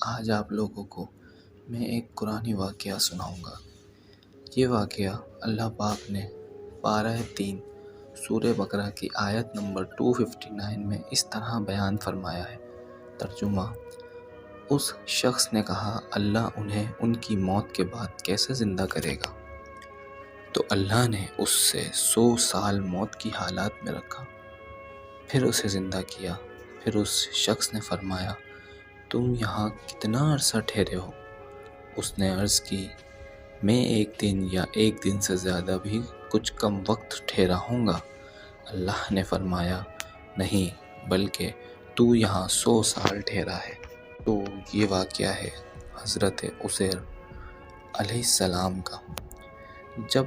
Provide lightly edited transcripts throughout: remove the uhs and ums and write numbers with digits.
آج آپ لوگوں کو میں ایک قرآنی واقعہ سناؤں گا۔ یہ واقعہ اللہ پاک نے پارہ 3 سورہ بقرہ کی آیت نمبر 259 میں اس طرح بیان فرمایا ہے۔ ترجمہ: اس شخص نے کہا اللہ انہیں ان کی موت کے بعد کیسے زندہ کرے گا؟ تو اللہ نے اس سے 100 سال موت کی حالات میں رکھا، پھر اسے زندہ کیا۔ پھر اس شخص نے فرمایا تم یہاں کتنا عرصہ ٹھہرے ہو؟ اس نے عرض کی میں 1 دن یا 1 دن سے زیادہ بھی کچھ کم وقت ٹھہرا ہوں گا۔ اللہ نے فرمایا نہیں، بلکہ تو یہاں 100 سال ٹھہرا ہے۔ تو یہ واقعہ ہے حضرت عزیر علیہ السلام کا۔ جب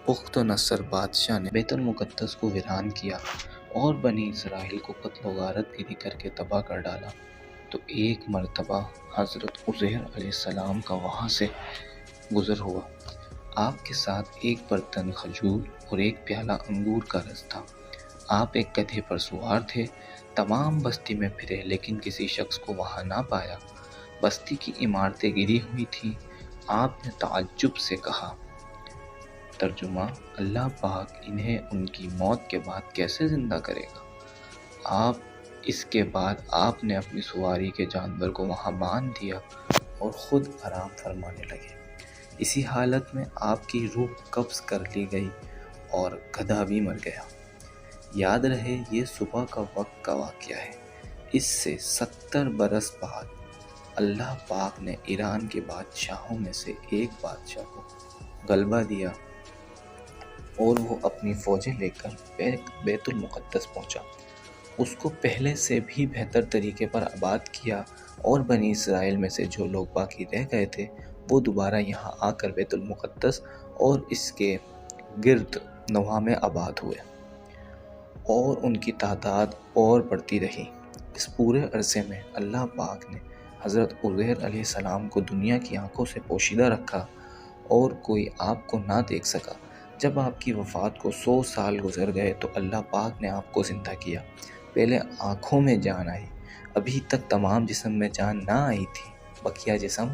بخت نصر بادشاہ نے بیت المقدس کو ویران کیا اور بنی اسرائیل کو قتل و غارت گری کر کے تباہ کر ڈالا، تو ایک مرتبہ حضرت عزیر علیہ السلام کا وہاں سے گزر ہوا۔ آپ کے ساتھ ایک برتن کھجور اور ایک پیالہ انگور کا رس تھا۔ آپ ایک گدھے پر سوار تھے، تمام بستی میں پھرے لیکن کسی شخص کو وہاں نہ پایا۔ بستی کی عمارتیں گری ہوئی تھیں۔ آپ نے تعجب سے کہا۔ ترجمہ: اللہ پاک انہیں ان کی موت کے بعد کیسے زندہ کرے گا؟ اس کے بعد آپ نے اپنی سواری کے جانور کو وہاں باندھ دیا اور خود آرام فرمانے لگے۔ اسی حالت میں آپ کی روح قبض کر لی گئی اور گدھا بھی مر گیا۔ یاد رہے یہ صبح کا وقت کا واقعہ ہے۔ اس سے 70 برس بعد اللہ پاک نے ایران کے بادشاہوں میں سے ایک بادشاہ کو غلبہ دیا اور وہ اپنی فوجیں لے کر بیت المقدس پہنچا۔ اس کو پہلے سے بھی بہتر طریقے پر آباد کیا اور بنی اسرائیل میں سے جو لوگ باقی رہ گئے تھے وہ دوبارہ یہاں آ کر بیت المقدس اور اس کے گرد نواح میں آباد ہوئے اور ان کی تعداد اور بڑھتی رہی۔ اس پورے عرصے میں اللہ پاک نے حضرت عزیر علیہ السلام کو دنیا کی آنکھوں سے پوشیدہ رکھا اور کوئی آپ کو نہ دیکھ سکا۔ جب آپ کی وفات کو 100 سال گزر گئے تو اللہ پاک نے آپ کو زندہ کیا۔ پہلے آنکھوں میں جان آئی، ابھی تک تمام جسم میں جان نہ آئی تھی، بقیہ جسم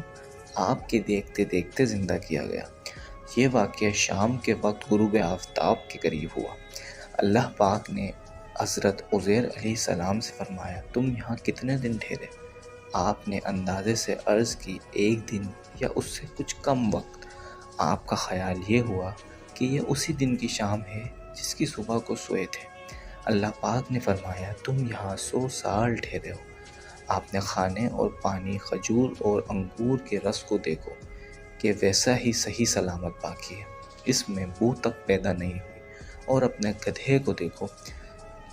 آپ کے دیکھتے دیکھتے زندہ کیا گیا۔ یہ واقعہ شام کے وقت غروب آفتاب کے قریب ہوا۔ اللہ پاک نے حضرت عزیر علیہ السلام سے فرمایا تم یہاں کتنے دن ٹھہرے؟ آپ نے اندازے سے عرض کی 1 دن یا اس سے کچھ کم وقت۔ آپ کا خیال یہ ہوا کہ یہ اسی دن کی شام ہے جس کی صبح کو سوئے تھے۔ اللہ پاک نے فرمایا تم یہاں 100 سال ٹھہرے ہو۔ آپ نے کھانے اور پانی، کھجور اور انگور کے رس کو دیکھو کہ ویسا ہی صحیح سلامت باقی ہے، اس میں بو تک پیدا نہیں ہوئی، اور اپنے گدھے کو دیکھو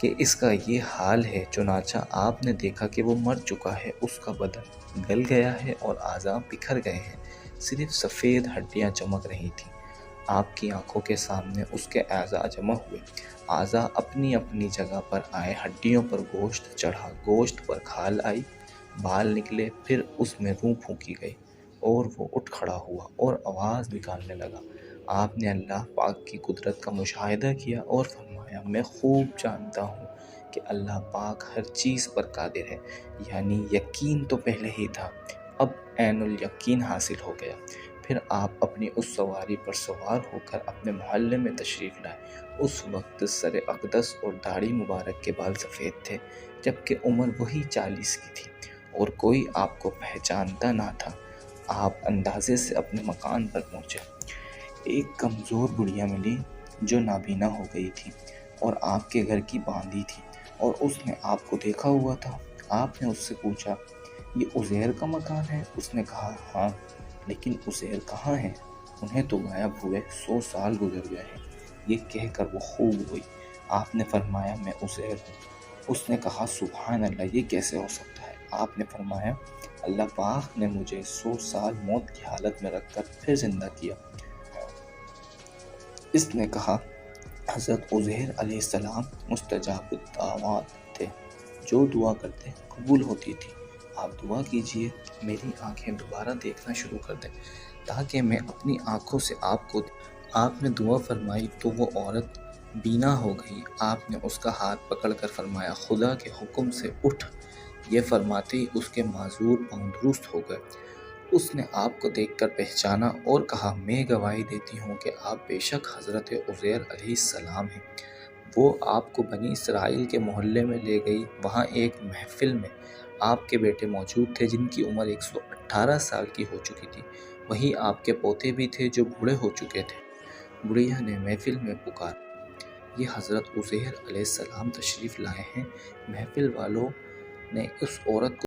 کہ اس کا یہ حال ہے۔ چنانچہ آپ نے دیکھا کہ وہ مر چکا ہے، اس کا بدن گل گیا ہے اور اعضاء بکھر گئے ہیں، صرف سفید ہڈیاں چمک رہی تھیں۔ آپ کی آنکھوں کے سامنے اس کے اعضاء جمع ہوئے، اعضاء اپنی اپنی جگہ پر آئے، ہڈیوں پر گوشت چڑھا، گوشت پر کھال آئی، بال نکلے، پھر اس میں روح پھونکی گئی اور وہ اٹھ کھڑا ہوا اور آواز نکالنے لگا۔ آپ نے اللہ پاک کی قدرت کا مشاہدہ کیا اور فرمایا میں خوب جانتا ہوں کہ اللہ پاک ہر چیز پر قادر ہے۔ یعنی یقین تو پہلے ہی تھا، اب عین الیقین حاصل ہو گیا۔ پھر آپ اپنی اس سواری پر سوار ہو کر اپنے محلے میں تشریف لائے۔ اس وقت سر اقدس اور داڑھی مبارک کے بال سفید تھے، جبکہ عمر وہی 40 کی تھی اور کوئی آپ کو پہچانتا نہ تھا۔ آپ اندازے سے اپنے مکان پر پہنچے۔ ایک کمزور بڑھیا ملی جو نابینا ہو گئی تھی اور آپ کے گھر کی باندھی تھی، اور اس نے آپ کو دیکھا ہوا تھا۔ آپ نے اس سے پوچھا یہ عزیر کا مکان ہے؟ اس نے کہا ہاں، لیکن عزیر کہاں ہیں؟ انہیں تو غائب ہوئے 100 سال گزر گئے ہیں۔ یہ کہہ کر وہ خوب ہوئی۔ آپ نے فرمایا میں عزیر ہوں۔ اس نے کہا سبحان اللہ، یہ کیسے ہو سکتا ہے؟ آپ نے فرمایا اللہ پاک نے مجھے 100 سال موت کی حالت میں رکھ کر پھر زندہ کیا۔ اس نے کہا حضرت عزیر علیہ السلام مستجاب الدعوات تھے، جو دعا کرتے قبول ہوتی تھی۔ آپ دعا کیجئے میری آنکھیں دوبارہ دیکھنا شروع کر دیں تاکہ میں اپنی آنکھوں سے آپ کو آپ نے دعا فرمائی تو وہ عورت بینا ہو گئی۔ آپ نے اس کا ہاتھ پکڑ کر فرمایا خدا کے حکم سے اٹھ۔ یہ فرماتے ہی اس کے معذور پاؤں درست ہو گئے۔ اس نے آپ کو دیکھ کر پہچانا اور کہا، میں گواہی دیتی ہوں کہ آپ بے شک حضرت عزیر علیہ السلام ہیں۔ وہ آپ کو بنی اسرائیل کے محلے میں لے گئی۔ وہاں ایک محفل میں آپ کے بیٹے موجود تھے جن کی عمر 118 سال کی ہو چکی تھی۔ وہیں آپ کے پوتے بھی تھے جو بوڑھے ہو چکے تھے۔ بڑھیا نے محفل میں پکارا، یہ حضرت عزیر علیہ السلام تشریف لائے ہیں۔ محفل والوں نے اس عورت کو